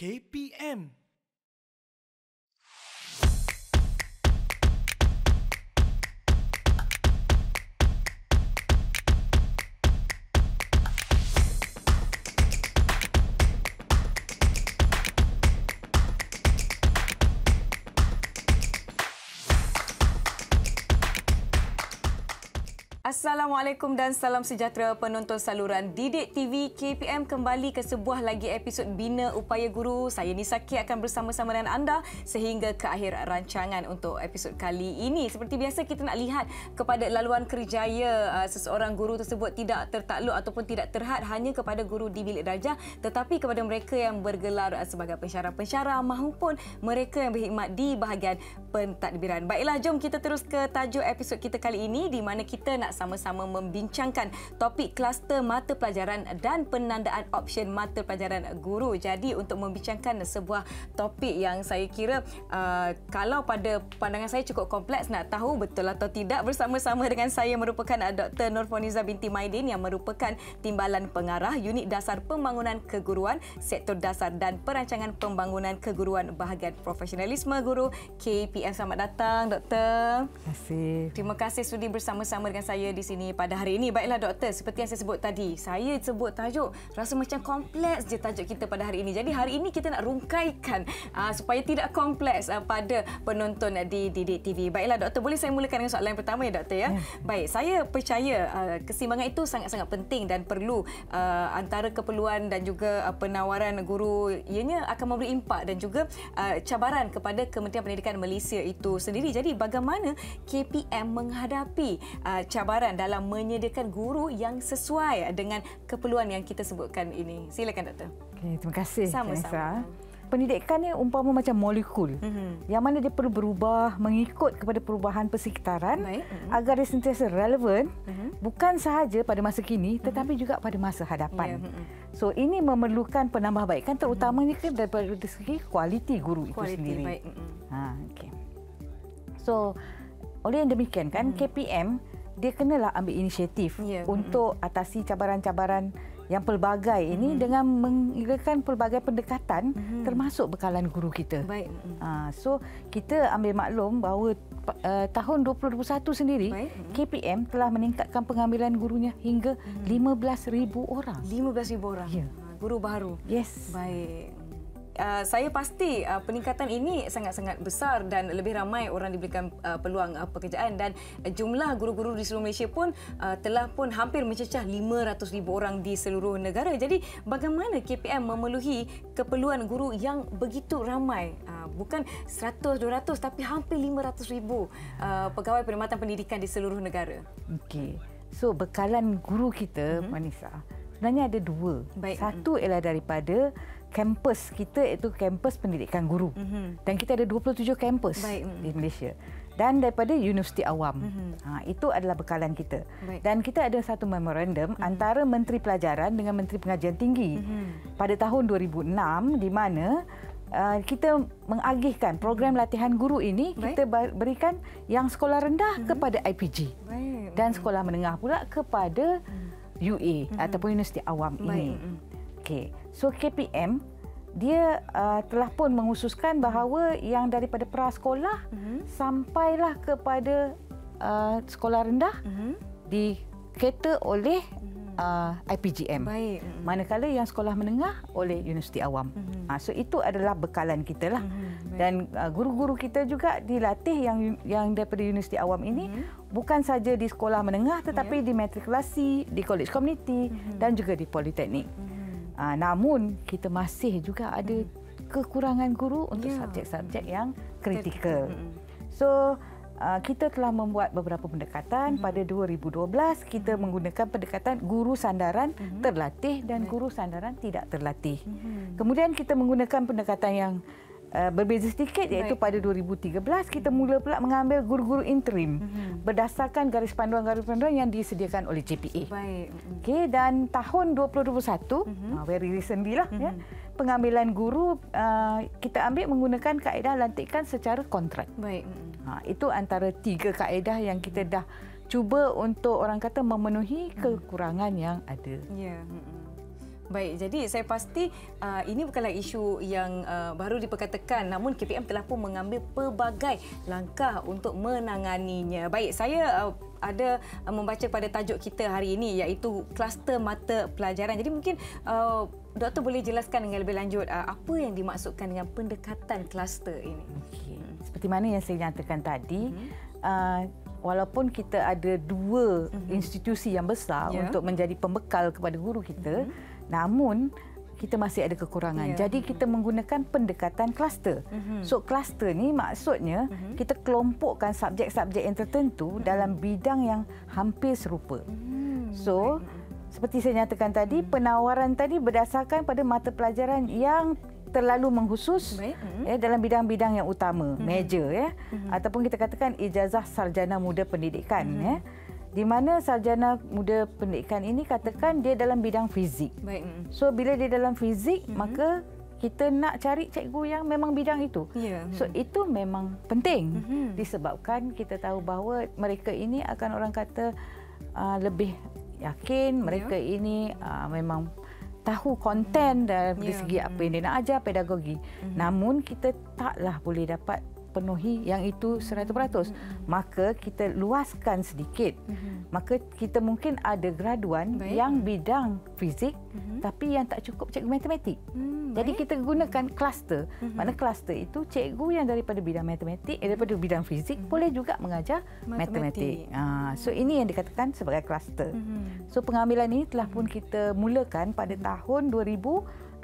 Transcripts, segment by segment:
KPM. Assalamualaikum dan salam sejahtera penonton saluran Didik TV KPM, kembali ke sebuah lagi episod Bina Upaya Guru. Saya Nisa K akan bersama-sama dengan anda sehingga ke akhir rancangan untuk episod kali ini. Seperti biasa, kita nak lihat kepada laluan kerjaya seseorang guru tersebut tidak tertakluk ataupun tidak terhad hanya kepada guru di bilik darjah, tetapi kepada mereka yang bergelar sebagai pensyarah-pensyarah maupun mereka yang berkhidmat di bahagian pentadbiran. Baiklah, jom kita terus ke tajuk episod kita kali ini, di mana kita nak sama-sama membincangkan topik kluster mata pelajaran dan penandaan option mata pelajaran guru. Jadi untuk membincangkan sebuah topik yang saya kira kalau pada pandangan saya cukup kompleks, nak tahu betul atau tidak, bersama-sama dengan saya merupakan Dr. Nurfoniza binti Maidin yang merupakan Timbalan Pengarah Unit Dasar Pembangunan Keguruan, Sektor Dasar dan Perancangan Pembangunan Keguruan Bahagian Profesionalisme Guru KPM. Selamat datang, Doktor. Terima kasih. Terima kasih sudi bersama-sama dengan saya di sini pada hari ini. Baiklah Doktor, seperti yang saya sebut tadi, saya sebut tajuk rasa macam kompleks je tajuk kita pada hari ini. Jadi hari ini kita nak rungkaikan supaya tidak kompleks pada penonton di Didik TV. Baiklah Doktor, boleh saya mulakan dengan soalan yang pertama ya Doktor ya? Baik, saya percaya keseimbangan itu sangat-sangat penting dan perlu antara keperluan dan juga penawaran guru. Ianya akan memberi impak dan juga cabaran kepada Kementerian Pendidikan Malaysia itu sendiri. Jadi bagaimana KPM menghadapi cabaran dalam menyediakan guru yang sesuai dengan keperluan yang kita sebutkan ini? Silakan Doktor. Okay, terima kasih. Sama-sama. Pendidikan ni umpama macam molekul yang mana dia perlu berubah mengikut kepada perubahan persekitaran agar dia sentiasa relevan bukan sahaja pada masa kini tetapi juga pada masa hadapan. So ini memerlukan penambahbaikan terutamanya daripada segi kualiti guru itu sendiri. Okay. So oleh yang demikian kan KPM dia kenalah ambil inisiatif untuk atasi cabaran-cabaran yang pelbagai ini dengan menggunakan pelbagai pendekatan termasuk bekalan guru kita. Baik. So kita ambil maklum bahawa tahun 2021 sendiri KPM telah meningkatkan pengambilan gurunya hingga 15,000 orang. 15,000 orang. Ya. Guru baru. Yes. Baik. Saya pasti peningkatan ini sangat-sangat besar dan lebih ramai orang diberikan peluang pekerjaan, dan jumlah guru-guru di seluruh Malaysia pun telah pun hampir mencecah 500,000 orang di seluruh negara. Jadi bagaimana KPM memenuhi keperluan guru yang begitu ramai? Bukan 100-200 tapi hampir 500,000 pegawai perkhidmatan pendidikan di seluruh negara. Okey. So bekalan guru kita Manisa sebenarnya ada dua. Baik. Satu ialah daripada kampus kita, iaitu kampus pendidikan guru. Dan kita ada 27 kampus di Malaysia. Dan daripada Universiti Awam. Itu adalah bekalan kita. Dan kita ada satu memorandum antara Menteri Pelajaran dengan Menteri Pengajian Tinggi pada tahun 2006, di mana kita mengagihkan program latihan guru ini. Kita berikan yang sekolah rendah kepada IPG. Dan sekolah menengah pula kepada UA ataupun Universiti Awam ini. Okey. So KPM dia telah pun menghususkan bahawa yang daripada prasekolah sampailah kepada sekolah rendah diketa oleh IPGM. Manakala yang sekolah menengah oleh Universiti Awam. So itu adalah bekalan kita lah. Dan guru-guru kita juga dilatih yang daripada Universiti Awam ini bukan saja di sekolah menengah tetapi di matrikulasi, di college community dan juga di politeknik. Namun kita masih juga ada kekurangan guru untuk subjek-subjek yang kritikal. So kita telah membuat beberapa pendekatan. Pada 2012 kita menggunakan pendekatan guru sandaran terlatih dan guru sandaran tidak terlatih. Kemudian kita menggunakan pendekatan yang berbeza sedikit, iaitu pada 2013 kita mula pula mengambil guru-guru interim berdasarkan garis panduan yang disediakan oleh JPA. Okey, dan tahun 2021 very recently lah pengambilan guru kita ambil menggunakan kaedah lantikan secara kontrak. Itu antara 3 kaedah yang kita dah cuba untuk orang kata memenuhi kekurangan yang ada. Baik, jadi saya pasti ini bukanlah isu yang baru diperkatakan, namun KPM telah pun mengambil pelbagai langkah untuk menanganinya. Baik, saya ada membaca pada tajuk kita hari ini iaitu kluster mata pelajaran. Jadi mungkin Doktor boleh jelaskan dengan lebih lanjut apa yang dimaksudkan dengan pendekatan kluster ini. Okay. Seperti mana yang saya nyatakan tadi, walaupun kita ada dua institusi yang besar untuk menjadi pembekal kepada guru kita, namun kita masih ada kekurangan. Jadi kita menggunakan pendekatan kluster. So kluster ni maksudnya kita kelompokkan subjek-subjek yang tertentu dalam bidang yang hampir serupa. So seperti saya nyatakan tadi, penawaran tadi berdasarkan pada mata pelajaran yang terlalu mengkhusus dalam bidang-bidang yang utama, major ataupun kita katakan ijazah sarjana muda pendidikan di mana sarjana muda pendidikan ini katakan dia dalam bidang fizik. So bila dia dalam fizik maka kita nak cari cikgu yang memang bidang itu. So itu memang penting disebabkan kita tahu bahawa mereka ini akan orang kata lebih yakin mereka ini memang tahu konten dari segi apa yang dia nak ajar, pedagogi. Namun kita taklah boleh dapat penuhi yang itu 100%. Maka kita luaskan sedikit. Maka kita mungkin ada graduan yang bidang fizik tapi yang tak cukup cikgu matematik. Jadi kita gunakan kluster. Mana kluster itu cikgu yang daripada bidang matematik, daripada bidang fizik boleh juga mengajar matematik. So ini yang dikatakan sebagai kluster. So pengambilan ini telah pun kita mulakan pada tahun 2021.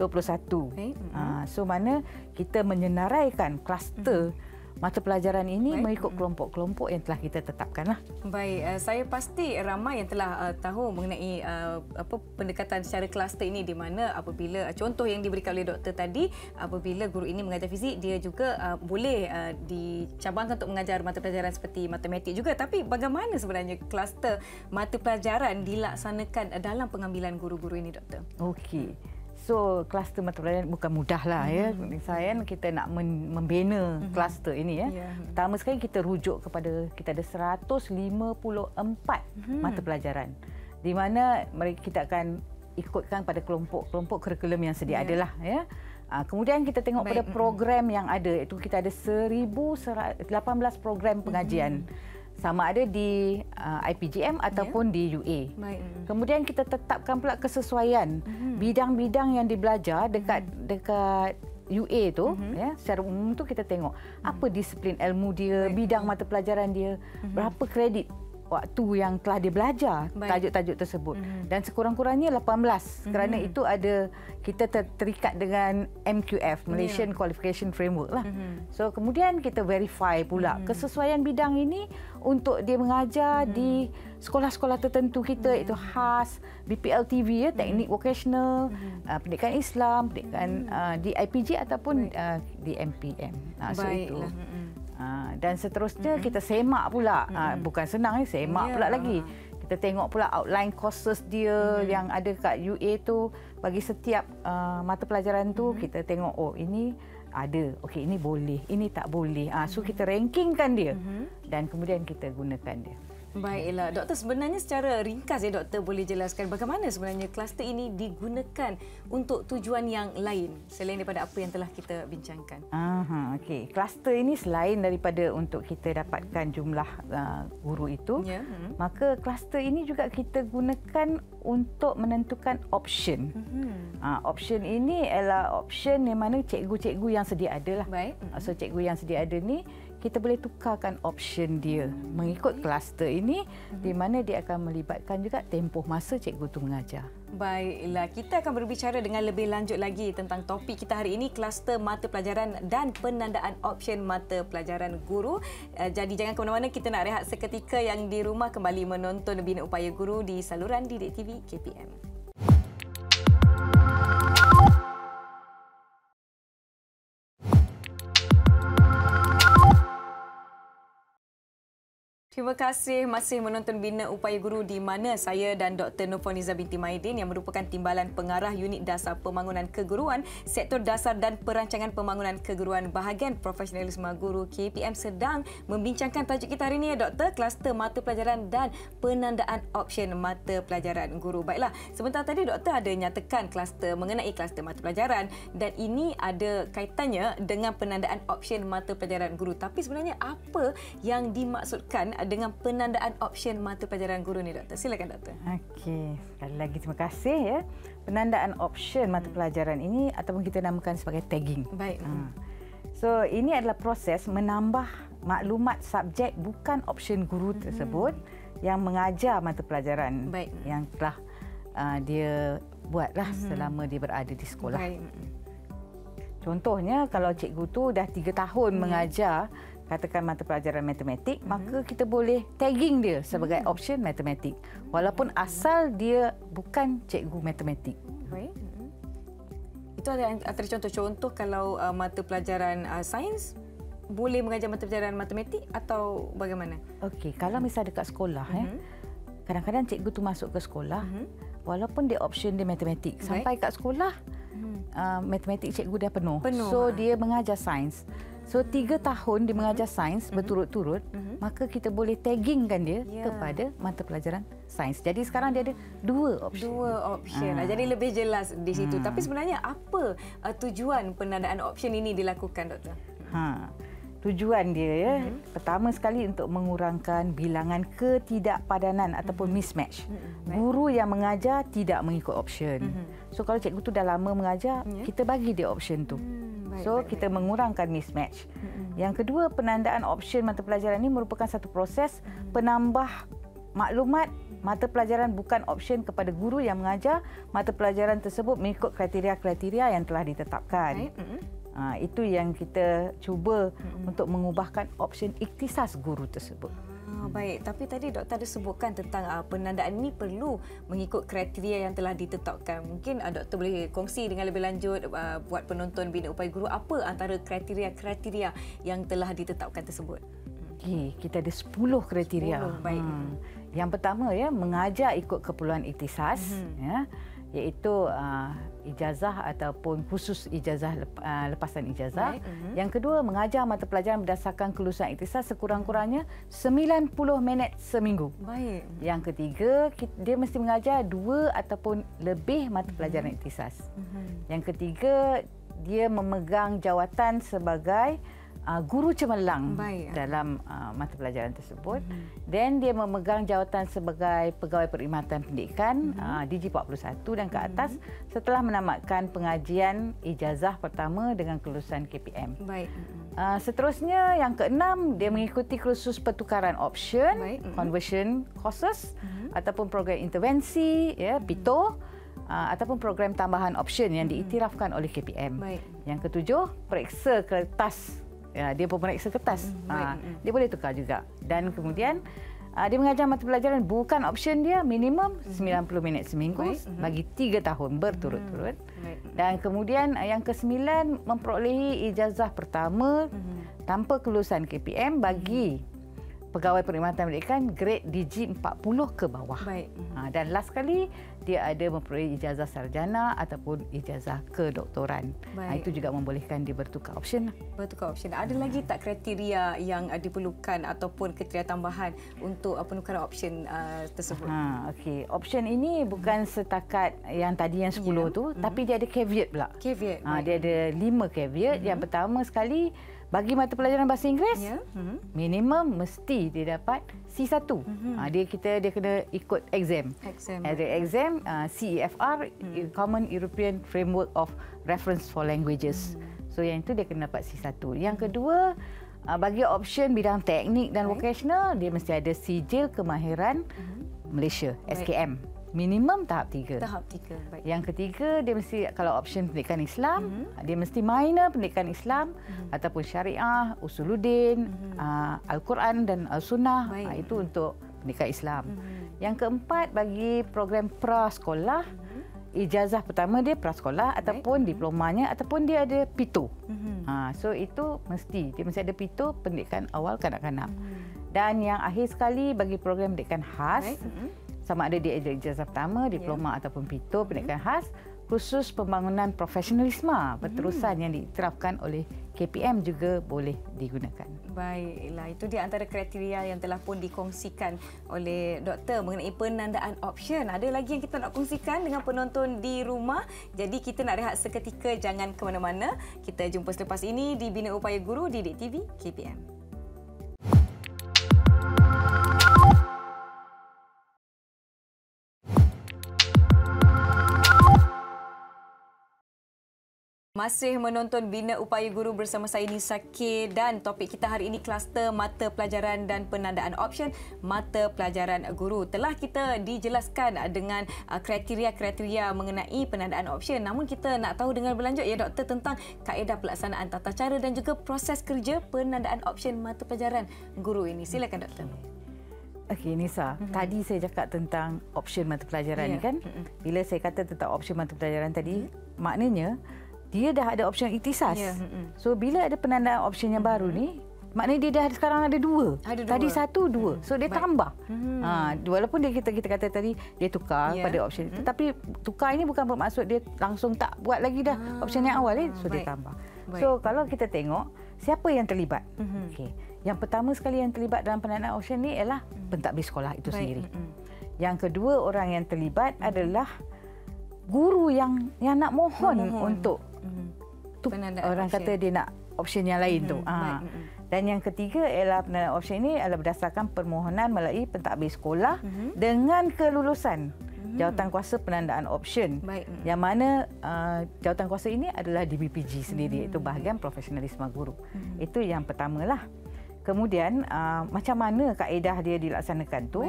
So mana kita menyenaraikan kluster mata pelajaran ini mengikut kelompok-kelompok yang telah kita tetapkanlah. Baik, saya pasti ramai yang telah tahu mengenai pendekatan secara kluster ini, di mana apabila contoh yang diberikan oleh doktor tadi, apabila guru ini mengajar fizik, dia juga boleh dicabangkan untuk mengajar mata pelajaran seperti matematik juga. Tapi bagaimana sebenarnya kluster mata pelajaran dilaksanakan dalam pengambilan guru-guru ini, doktor? Okey. So kluster mata pelajaran bukan mudahlah Saya kita nak membina kluster ini Pertama sekali kita rujuk kepada kita ada 154 mata pelajaran di mana kita akan ikutkan pada kelompok-kelompok kurikulum yang sedia adalah kemudian kita tengok pada program yang ada, iaitu kita ada 1018 program pengajian. Sama ada di IPGM ataupun di UA. Kemudian kita tetapkan pula kesesuaian bidang-bidang yang dibelajar dekat UA tu secara umum tu kita tengok apa disiplin ilmu dia, bidang mata pelajaran dia, berapa kredit waktu yang telah dia belajar tajuk-tajuk tersebut dan sekurang-kurangnya 18 kerana itu ada kita terikat dengan MQF, Malaysian Qualification Framework lah. So kemudian kita verify pula kesesuaian bidang ini untuk dia mengajar di sekolah-sekolah tertentu kita, iaitu khas BPLTV teknik vocational, pendidikan Islam, pendidikan di IPG ataupun di MPM. So itu. Dan seterusnya kita semak pula, bukan senang semak pula lagi. Kita tengok pula outline courses dia yang ada kat UA tu, bagi setiap mata pelajaran tu kita tengok ini ada, okey ini boleh, ini tak boleh. So kita rankingkan dia dan kemudian kita gunakan dia. Baiklah, doktor, sebenarnya secara ringkas doktor boleh jelaskan bagaimana sebenarnya kluster ini digunakan untuk tujuan yang lain selain daripada apa yang telah kita bincangkan. Okey, kluster ini selain daripada untuk kita dapatkan jumlah guru itu, maka kluster ini juga kita gunakan untuk menentukan option. Option ini adalah option yang mana cikgu-cikgu yang sedia ada lah. So cikgu yang sedia ada ni kita boleh tukarkan option dia mengikut kluster ini di mana dia akan melibatkan juga tempoh masa cikgu tu mengajar. Baiklah, kita akan berbicara dengan lebih lanjut lagi tentang topik kita hari ini, kluster mata pelajaran dan penandaan option mata pelajaran guru. Jadi jangan ke mana-mana, kita nak rehat seketika. Yang di rumah kembali menonton Bina Upaya Guru di saluran Didik TV KPM. Terima kasih masih menonton Bina Upaya Guru di mana saya dan Dr. Nurfoniza binti Maidin yang merupakan Timbalan Pengarah Unit Dasar Pembangunan Keguruan, Sektor Dasar dan Perancangan Pembangunan Keguruan Bahagian Profesionalisme Guru KPM sedang membincangkan tajuk kita hari ini ya Doktor, kluster mata pelajaran dan penandaan option mata pelajaran guru. Baiklah, sebentar tadi Doktor ada nyatakan mengenai kluster mata pelajaran dan ini ada kaitannya dengan penandaan option mata pelajaran guru. Tapi sebenarnya apa yang dimaksudkan dengan penandaan option mata pelajaran guru ni Doktor? Silakan Doktor. Okey, sekali lagi terima kasih ya. Penandaan option mata pelajaran ini ataupun kita namakan sebagai tagging. Baik. So ini adalah proses menambah maklumat subjek bukan option guru tersebut yang mengajar mata pelajaran yang telah dia buatlah selama dia berada di sekolah. Baik. Contohnya kalau cikgu tu dah 3 tahun mengajar katakan mata pelajaran matematik, maka kita boleh tagging dia sebagai option matematik walaupun asal dia bukan cikgu matematik. Baik. Itu ada antara contoh-contoh kalau mata pelajaran sains boleh mengajar mata pelajaran matematik atau bagaimana? Okey, kalau misal dekat sekolah kadang-kadang cikgu tu masuk ke sekolah walaupun dia option dia matematik, sampai kat sekolah matematik cikgu dah penuh. So dia mengajar sains. So 3 tahun dia mengajar sains berturut-turut, maka kita boleh taggingkan dia kepada mata pelajaran sains. Jadi sekarang dia ada 2 option. 2 option. Jadi lebih jelas di situ. Tapi sebenarnya apa tujuan penandaan option ini dilakukan Doktor? Tujuan dia ya, pertama sekali untuk mengurangkan bilangan ketidakpadanan ataupun mismatch. Guru yang mengajar tidak mengikut option. So kalau cikgu tu dah lama mengajar, kita bagi dia option tu. So kita mengurangkan mismatch. Yang kedua, penandaan option mata pelajaran ini merupakan satu proses penambah maklumat mata pelajaran bukan option kepada guru yang mengajar mata pelajaran tersebut mengikut kriteria-kriteria yang telah ditetapkan. Itu yang kita cuba untuk mengubahkan option ikhtisas guru tersebut. Baik, tapi tadi Doktor ada sebutkan tentang penandaan ini perlu mengikut kriteria yang telah ditetapkan. Mungkin Doktor boleh kongsi dengan lebih lanjut buat penonton Bina Upaya Guru apa antara kriteria-kriteria yang telah ditetapkan tersebut. Okey, kita ada 10 kriteria. 10, baik. Yang pertama ya, mengajar ikut keperluan ikhtisas ya, iaitu ijazah ataupun khusus ijazah lepasan ijazah. Yang kedua, mengajar mata pelajaran berdasarkan kelulusan ikhtisas sekurang-kurangnya 90 minit seminggu. Baik. Yang ketiga, dia mesti mengajar 2 ataupun lebih mata pelajaran ikhtisas. Yang ketiga, dia memegang jawatan sebagai guru cemerlang dalam mata pelajaran tersebut. Dan dia memegang jawatan sebagai pegawai perkhidmatan pendidikan DG 41 dan ke atas setelah menamatkan pengajian ijazah pertama dengan kelulusan KPM. Baik. Seterusnya yang keenam, dia mengikuti kursus pertukaran option, conversion courses ataupun program intervensi ya, PITO. Ataupun program tambahan option yang diiktirafkan oleh KPM. Yang ketujuh, periksa kertas. Dia pemeriksa kertas. Dia boleh tukar juga. Dan kemudian dia mengajar mata pelajaran bukan option dia minimum 90 minit seminggu bagi 3 tahun berturut-turut. Dan kemudian yang kesembilan, memperolehi ijazah pertama tanpa kelulusan KPM bagi pegawai perkhidmatan pendidikan grade DG 40 ke bawah. Dan last sekali, dia ada memperoleh ijazah sarjana ataupun ijazah kedoktoran. Itu juga membolehkan dia bertukar option. Bertukar option. Ada lagi tak kriteria yang diperlukan ataupun kriteria tambahan untuk penukaran option tersebut? Okey. Option ini bukan setakat yang tadi yang 10 tu, tapi dia ada caveat pula. Caveat. Dia ada 5 caveat. Yang pertama sekali, bagi mata pelajaran bahasa Inggeris, minimum mesti dia dapat C1. Dia kena ikut exam. Ada exam CEFR, Common European Framework of Reference for Languages. So yang itu dia kena dapat C1. Yang kedua, bagi option bidang teknik dan vocational, dia mesti ada sijil kemahiran Malaysia, SKM. Minimum tahap 3. Tahap 3. Baik. Yang ketiga, dia mesti kalau option pendidikan Islam, dia mesti minor pendidikan Islam ataupun syariah, usuluddin, Al-Quran dan Al-Sunnah. Itu untuk pendidikan Islam. Yang keempat, bagi program prasekolah, ijazah pertama dia prasekolah ataupun diplomanya ataupun dia ada PITO. So itu mesti dia mesti ada PITO pendidikan awal kanak-kanak. Dan yang akhir sekali bagi program pendidikan khas, sama ada di ijazah pertama, diploma ataupun PITO pendidikan khas, khusus pembangunan profesionalisme berterusan yang diiktirafkan oleh KPM juga boleh digunakan. Baiklah, itu di antara kriteria yang telah pun dikongsikan oleh doktor mengenai penandaan option. Ada lagi yang kita nak kongsikan dengan penonton di rumah. Jadi kita nak rehat seketika, jangan ke mana-mana. Kita jumpa selepas ini di Bina Upaya Guru Didik TV KPM. Masih menonton Bina Upaya Guru bersama saya Nisa K, dan topik kita hari ini kluster mata pelajaran dan penandaan option mata pelajaran guru. Telah kita dijelaskan dengan kriteria-kriteria mengenai penandaan option. Namun kita nak tahu dengan berlanjut ya doktor tentang kaedah pelaksanaan tata cara dan juga proses kerja penandaan option mata pelajaran guru ini. Silakan doktor. Okey Nisa, tadi saya cakap tentang option mata pelajaran ni kan. Bila saya kata tentang option mata pelajaran tadi, maknanya dia dah ada option ikhtisas. So bila ada penandaan option yang baru ni, maknanya dia dah sekarang ada dua. Tadi satu, dua. So dia tambah. Walaupun kita kata tadi dia tukar pada option itu, tapi tukar ini bukan bermaksud dia langsung tak buat lagi dah option yang awal ni. So dia tambah. So kalau kita tengok siapa yang terlibat. Okey. Yang pertama sekali yang terlibat dalam penandaan option ni ialah pentadbir sekolah itu sendiri. Yang kedua orang yang terlibat adalah guru yang nak mohon untuk orang option. Kata dia nak option yang lain tu. Dan yang ketiga ialah penandaan option ini adalah berdasarkan permohonan melalui pentadbir sekolah dengan kelulusan jawatankuasa penandaan option. Yang mana jawatankuasa ini adalah DBPG sendiri, iaitu bahagian profesionalisme guru. Itu yang pertamalah. Kemudian macam mana kaedah dia dilaksanakan tu?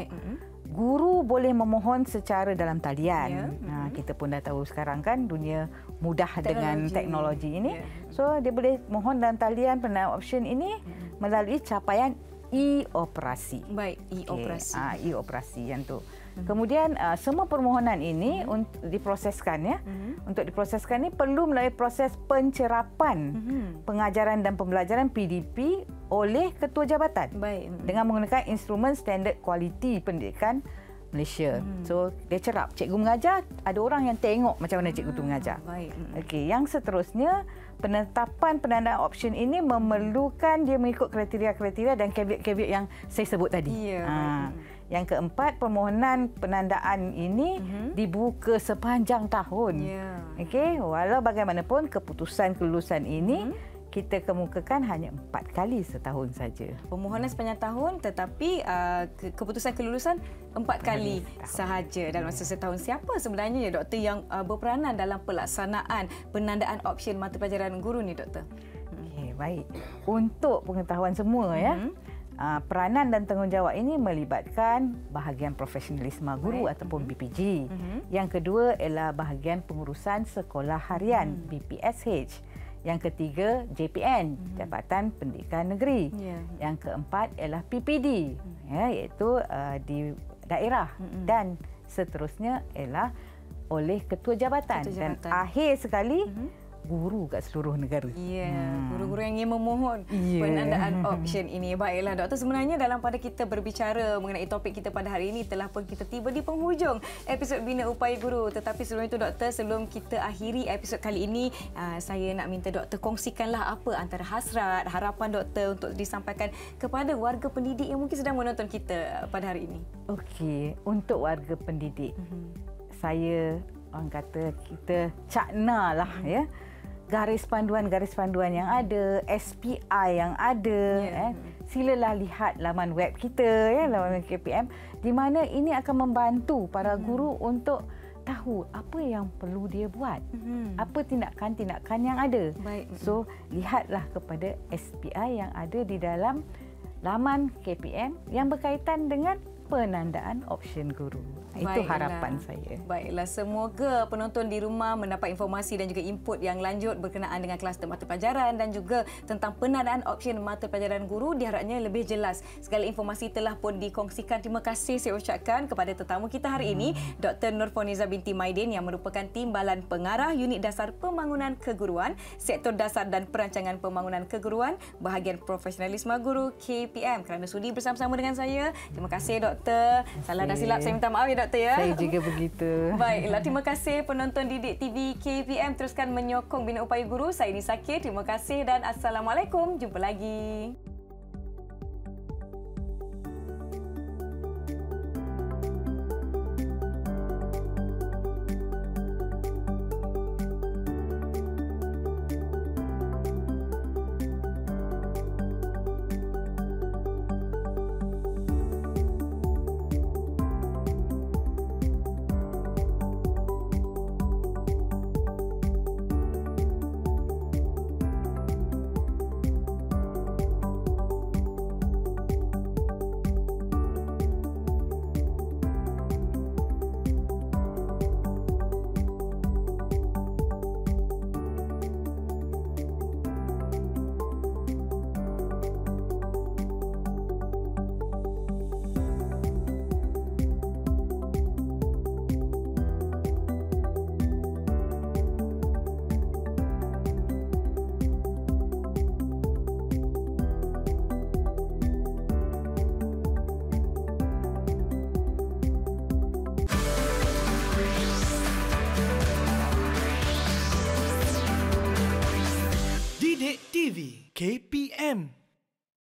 Guru boleh memohon secara dalam talian. Kita pun dah tahu sekarang kan dunia mudah dengan teknologi ini. So dia boleh mohon dalam talian penandaan option ini melalui capaian e-operasi. E-operasi. E-operasi yang tu. Kemudian semua permohonan ini diproseskan ya. Untuk diproseskan ni perlu melalui proses pencerapan pengajaran dan pembelajaran PDP oleh ketua jabatan. Dengan menggunakan instrumen standard kualiti pendidikan Malaysia. So dia cerap, cikgu mengajar, ada orang yang tengok macam mana cikgu tu mengajar. Okey, yang seterusnya penetapan penandaan option ini memerlukan dia mengikut kriteria-kriteria dan caveat-caveat yang saya sebut tadi. Yang keempat, permohonan penandaan ini dibuka sepanjang tahun. Okey, walau bagaimanapun keputusan kelulusan ini kita kemukakan hanya 4 kali setahun saja. Permohonan sepanjang tahun tetapi keputusan kelulusan 4 kali sahaja dalam masa setahun. Siapa sebenarnya ya doktor yang berperanan dalam pelaksanaan penandaan option mata pelajaran guru ni doktor? Okey, baik. Untuk pengetahuan semua ya. Peranan dan tanggungjawab ini melibatkan bahagian profesionalisme guru ataupun BPG. Yang kedua ialah bahagian pengurusan sekolah harian BPSH. Yang ketiga JPN, Jabatan Pendidikan Negeri. Yang keempat ialah PPD, iaitu di daerah, dan seterusnya ialah oleh ketua jabatan. Dan akhir sekali guru kat seluruh negara. Guru-guru yang ingin memohon penandaan option ini. Baiklah doktor, sebenarnya dalam pada kita berbicara mengenai topik kita pada hari ini telah pun kita tiba di penghujung episod Bina Upaya Guru. Tetapi sebelum itu doktor, sebelum kita akhiri episod kali ini, saya nak minta doktor kongsikanlah apa antara hasrat, harapan doktor untuk disampaikan kepada warga pendidik yang mungkin sedang menonton kita pada hari ini. Okey, untuk warga pendidik, saya orang kata kita caknalah ya. Garis panduan yang ada, SPI yang ada, silalah lihat laman web kita ya, laman KPM, di mana ini akan membantu para guru untuk tahu apa yang perlu dia buat, apa tindakan-tindakan yang ada. So lihatlah kepada SPI yang ada di dalam laman KPM yang berkaitan dengan penandaan option guru. Itu harapan saya. Baiklah, semoga penonton di rumah mendapat informasi dan juga input yang lanjut berkenaan dengan kluster mata pelajaran dan juga tentang penandaan option mata pelajaran guru. Diharapnya lebih jelas. Segala informasi telah pun dikongsikan. Terima kasih saya ucapkan kepada tetamu kita hari ini, Dr. Nurfoniza binti Maidin yang merupakan Timbalan Pengarah Unit Dasar Pembangunan Keguruan, Sektor Dasar dan Perancangan Pembangunan Keguruan, Bahagian Profesionalisme Guru KPM, kerana sudi bersama-sama dengan saya. Terima kasih, Doktor. Salah dan silap saya minta maaf ya, Doktor ya. Saya juga begitu. Baiklah, terima kasih penonton Didik TV KPM. Teruskan menyokong Bina Upaya Guru. Saya Nisa Kir. Terima kasih dan Assalamualaikum. Jumpa lagi. Didik TV KPM